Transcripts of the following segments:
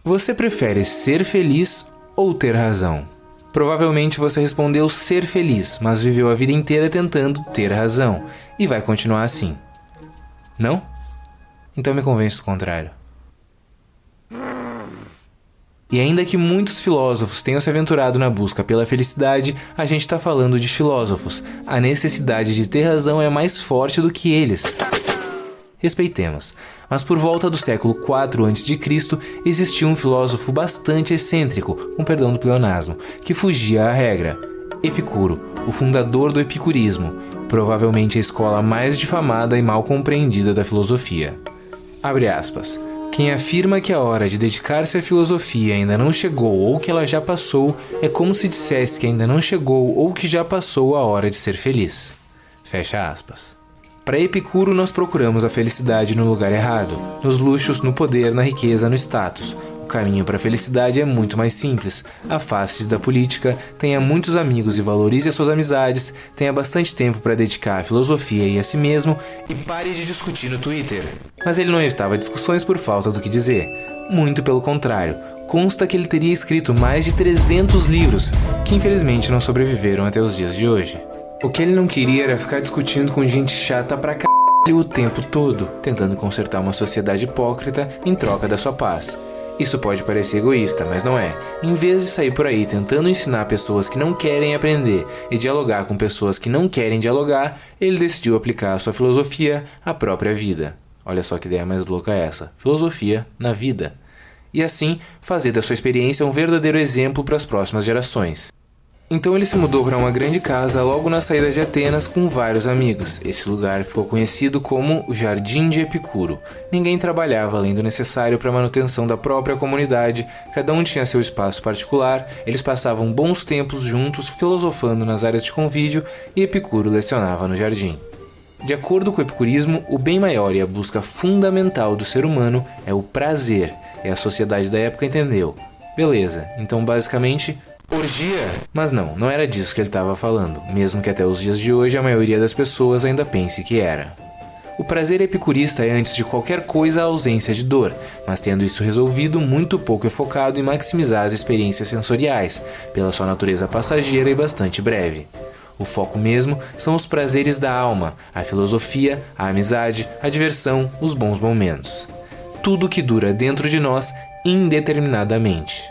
Você prefere ser feliz ou ter razão? Provavelmente você respondeu ser feliz, mas viveu a vida inteira tentando ter razão, e vai continuar assim. Não? Então me convence do contrário. E ainda que muitos filósofos tenham se aventurado na busca pela felicidade, a gente está falando de filósofos. A necessidade de ter razão é mais forte do que eles. Respeitemos, mas por volta do século IV a.C. existia um filósofo bastante excêntrico, com perdão do pleonasmo, que fugia à regra. Epicuro, o fundador do epicurismo, provavelmente a escola mais difamada e mal compreendida da filosofia. Abre aspas. Quem afirma que a hora de dedicar-se à filosofia ainda não chegou ou que ela já passou é como se dissesse que ainda não chegou ou que já passou a hora de ser feliz. Fecha aspas. Para Epicuro, nós procuramos a felicidade no lugar errado, nos luxos, no poder, na riqueza, no status. O caminho para a felicidade é muito mais simples. Afaste-se da política, tenha muitos amigos e valorize as suas amizades, tenha bastante tempo para dedicar à filosofia e a si mesmo e pare de discutir no Twitter. Mas ele não evitava discussões por falta do que dizer. Muito pelo contrário, consta que ele teria escrito mais de 300 livros, que infelizmente não sobreviveram até os dias de hoje. O que ele não queria era ficar discutindo com gente chata pra caralho o tempo todo, tentando consertar uma sociedade hipócrita em troca da sua paz. Isso pode parecer egoísta, mas não é. Em vez de sair por aí tentando ensinar pessoas que não querem aprender e dialogar com pessoas que não querem dialogar, ele decidiu aplicar a sua filosofia à própria vida. Olha só que ideia mais louca essa. Filosofia na vida. E assim, fazer da sua experiência um verdadeiro exemplo para as próximas gerações. Então ele se mudou para uma grande casa logo na saída de Atenas com vários amigos. Esse lugar ficou conhecido como o Jardim de Epicuro. Ninguém trabalhava além do necessário para a manutenção da própria comunidade, cada um tinha seu espaço particular, eles passavam bons tempos juntos filosofando nas áreas de convívio e Epicuro lecionava no jardim. De acordo com o epicurismo, o bem maior e a busca fundamental do ser humano é o prazer, e a sociedade da época entendeu. Beleza, então basicamente... orgia? Mas não era disso que ele estava falando, mesmo que até os dias de hoje a maioria das pessoas ainda pense que era. O prazer epicurista é antes de qualquer coisa a ausência de dor, mas tendo isso resolvido, muito pouco é focado em maximizar as experiências sensoriais, pela sua natureza passageira e bastante breve. O foco mesmo são os prazeres da alma, a filosofia, a amizade, a diversão, os bons momentos. Tudo que dura dentro de nós indeterminadamente.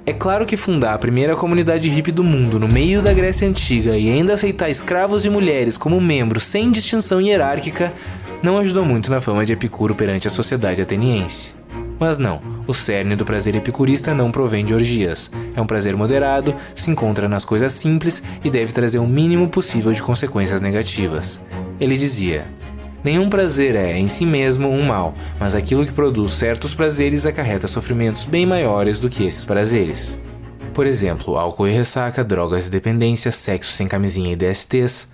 É claro que fundar a primeira comunidade hippie do mundo no meio da Grécia Antiga e ainda aceitar escravos e mulheres como membros sem distinção hierárquica não ajudou muito na fama de Epicuro perante a sociedade ateniense. Mas não, o cerne do prazer epicurista não provém de orgias. É um prazer moderado, se encontra nas coisas simples e deve trazer o mínimo possível de consequências negativas. Ele dizia: nenhum prazer é, em si mesmo, um mal, mas aquilo que produz certos prazeres acarreta sofrimentos bem maiores do que esses prazeres. Por exemplo, álcool e ressaca, drogas e dependência, sexo sem camisinha e DSTs,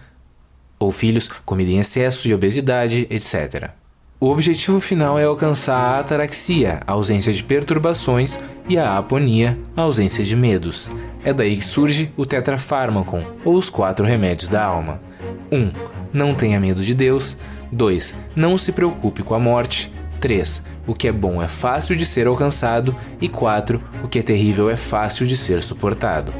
ou filhos, comida em excesso e obesidade, etc. O objetivo final é alcançar a ataraxia, a ausência de perturbações, e a aponia, a ausência de medos. É daí que surge o tetrafármacon, ou os 4 remédios da alma. 1. Não tenha medo de Deus. 2. Não se preocupe com a morte. 3. O que é bom é fácil de ser alcançado. E 4. O que é terrível é fácil de ser suportado.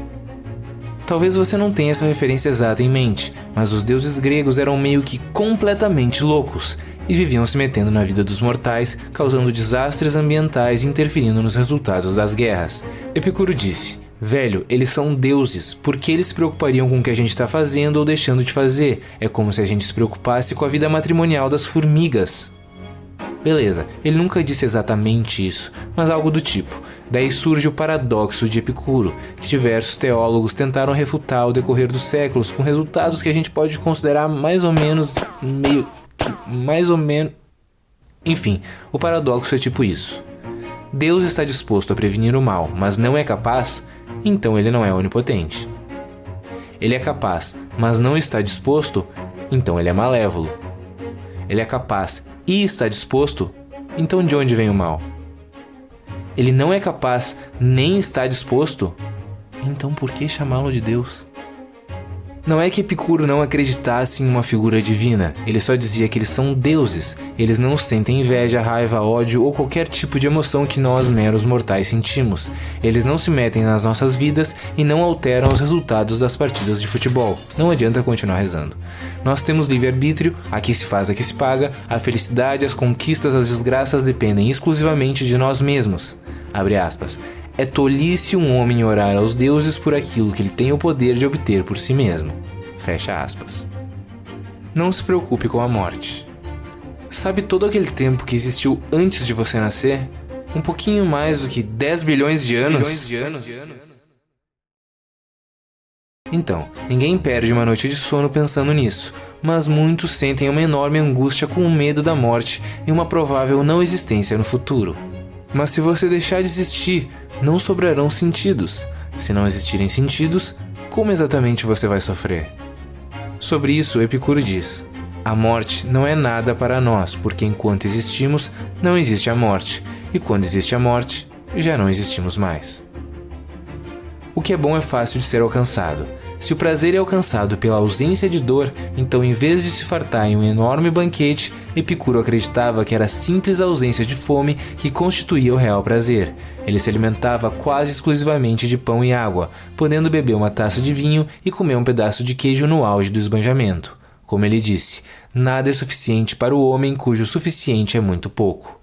Talvez você não tenha essa referência exata em mente, mas os deuses gregos eram meio que completamente loucos e viviam se metendo na vida dos mortais, causando desastres ambientais e interferindo nos resultados das guerras. Epicuro disse: velho, eles são deuses, por que eles se preocupariam com o que a gente está fazendo ou deixando de fazer? É como se a gente se preocupasse com a vida matrimonial das formigas. Beleza, ele nunca disse exatamente isso, mas algo do tipo. Daí surge o paradoxo de Epicuro, que diversos teólogos tentaram refutar ao decorrer dos séculos, com resultados que a gente pode considerar mais ou menos... Enfim, o paradoxo é tipo isso. Deus está disposto a prevenir o mal, mas não é capaz, então ele não é onipotente. Ele é capaz, mas não está disposto, então ele é malévolo. Ele é capaz e está disposto, então de onde vem o mal? Ele não é capaz nem está disposto, então por que chamá-lo de Deus? Não é que Epicuro não acreditasse em uma figura divina, ele só dizia que eles são deuses, eles não sentem inveja, raiva, ódio ou qualquer tipo de emoção que nós meros mortais sentimos. Eles não se metem nas nossas vidas e não alteram os resultados das partidas de futebol. Não adianta continuar rezando. Nós temos livre-arbítrio, aqui se faz, aqui se paga, a felicidade, as conquistas, as desgraças dependem exclusivamente de nós mesmos. Abre aspas. É tolice um homem orar aos deuses por aquilo que ele tem o poder de obter por si mesmo. Fecha aspas. Não se preocupe com a morte. Sabe todo aquele tempo que existiu antes de você nascer? Um pouquinho mais do que 10 bilhões de anos? Então, ninguém perde uma noite de sono pensando nisso, mas muitos sentem uma enorme angústia com o medo da morte e uma provável não existência no futuro. Mas se você deixar de existir, não sobrarão sentidos. Se não existirem sentidos, como exatamente você vai sofrer? Sobre isso, Epicuro diz: a morte não é nada para nós, porque enquanto existimos, não existe a morte, e quando existe a morte, já não existimos mais. O que é bom é fácil de ser alcançado. Se o prazer é alcançado pela ausência de dor, então em vez de se fartar em um enorme banquete, Epicuro acreditava que era a simples ausência de fome que constituía o real prazer. Ele se alimentava quase exclusivamente de pão e água, podendo beber uma taça de vinho e comer um pedaço de queijo no auge do esbanjamento. Como ele disse, nada é suficiente para o homem cujo suficiente é muito pouco.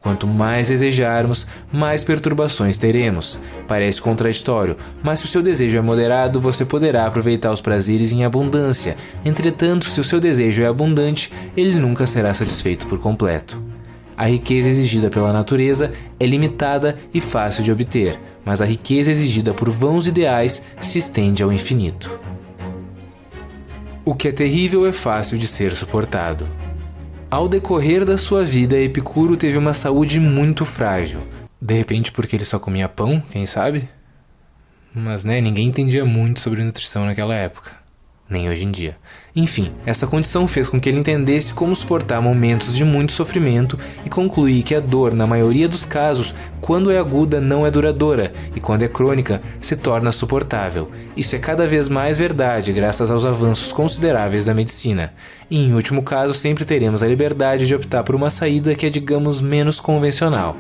Quanto mais desejarmos, mais perturbações teremos. Parece contraditório, mas se o seu desejo é moderado, você poderá aproveitar os prazeres em abundância. Entretanto, se o seu desejo é abundante, ele nunca será satisfeito por completo. A riqueza exigida pela natureza é limitada e fácil de obter, mas a riqueza exigida por vãos ideais se estende ao infinito. O que é terrível é fácil de ser suportado. Ao decorrer da sua vida, Epicuro teve uma saúde muito frágil. De repente porque ele só comia pão, quem sabe? Mas ninguém entendia muito sobre nutrição naquela época. Nem hoje em dia. Enfim, essa condição fez com que ele entendesse como suportar momentos de muito sofrimento e concluir que a dor, na maioria dos casos, quando é aguda, não é duradoura e quando é crônica, se torna suportável. Isso é cada vez mais verdade graças aos avanços consideráveis da medicina. E, em último caso, sempre teremos a liberdade de optar por uma saída que é, digamos, menos convencional.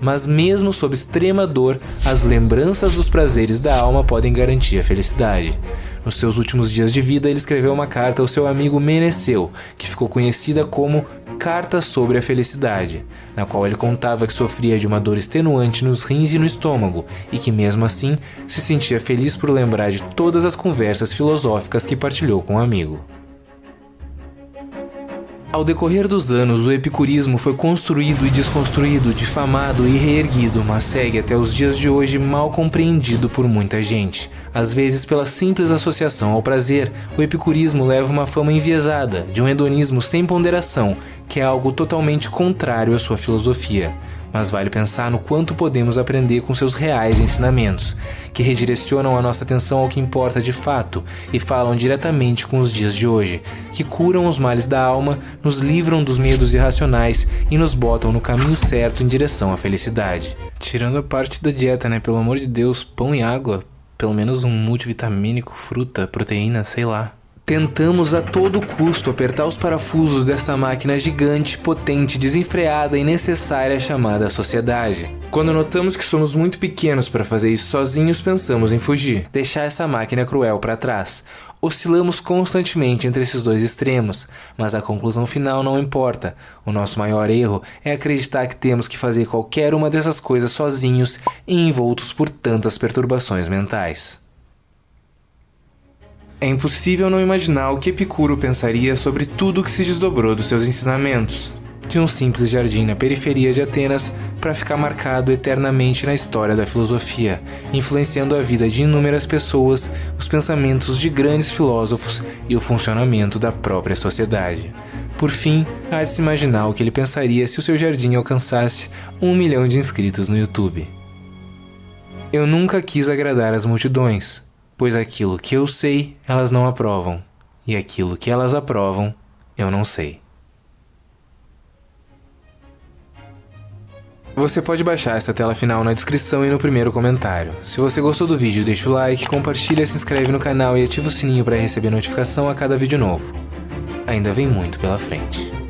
Mas mesmo sob extrema dor, as lembranças dos prazeres da alma podem garantir a felicidade. Nos seus últimos dias de vida, ele escreveu uma carta ao seu amigo Meneceu, que ficou conhecida como Carta sobre a Felicidade, na qual ele contava que sofria de uma dor extenuante nos rins e no estômago, e que mesmo assim se sentia feliz por lembrar de todas as conversas filosóficas que partilhou com o amigo. Ao decorrer dos anos, o epicurismo foi construído e desconstruído, difamado e reerguido, mas segue até os dias de hoje mal compreendido por muita gente. Às vezes, pela simples associação ao prazer, o epicurismo leva uma fama enviesada, de um hedonismo sem ponderação, que é algo totalmente contrário à sua filosofia. Mas vale pensar no quanto podemos aprender com seus reais ensinamentos, que redirecionam a nossa atenção ao que importa de fato e falam diretamente com os dias de hoje, que curam os males da alma, nos livram dos medos irracionais e nos botam no caminho certo em direção à felicidade. Tirando a parte da dieta, pelo amor de Deus, pão e água, pelo menos um multivitamínico, fruta, proteína, sei lá. Tentamos a todo custo apertar os parafusos dessa máquina gigante, potente, desenfreada e necessária chamada sociedade. Quando notamos que somos muito pequenos para fazer isso sozinhos, pensamos em fugir, deixar essa máquina cruel para trás. Oscilamos constantemente entre esses dois extremos, mas a conclusão final não importa. O nosso maior erro é acreditar que temos que fazer qualquer uma dessas coisas sozinhos e envoltos por tantas perturbações mentais. É impossível não imaginar o que Epicuro pensaria sobre tudo o que se desdobrou dos seus ensinamentos, de um simples jardim na periferia de Atenas para ficar marcado eternamente na história da filosofia, influenciando a vida de inúmeras pessoas, os pensamentos de grandes filósofos e o funcionamento da própria sociedade. Por fim, há de se imaginar o que ele pensaria se o seu jardim alcançasse 1 milhão de inscritos no YouTube. Eu nunca quis agradar as multidões, pois aquilo que eu sei, elas não aprovam, e aquilo que elas aprovam, eu não sei. Você pode baixar essa tela final na descrição e no primeiro comentário. Se você gostou do vídeo, deixa o like, compartilha, se inscreve no canal e ativa o sininho para receber notificação a cada vídeo novo. Ainda vem muito pela frente.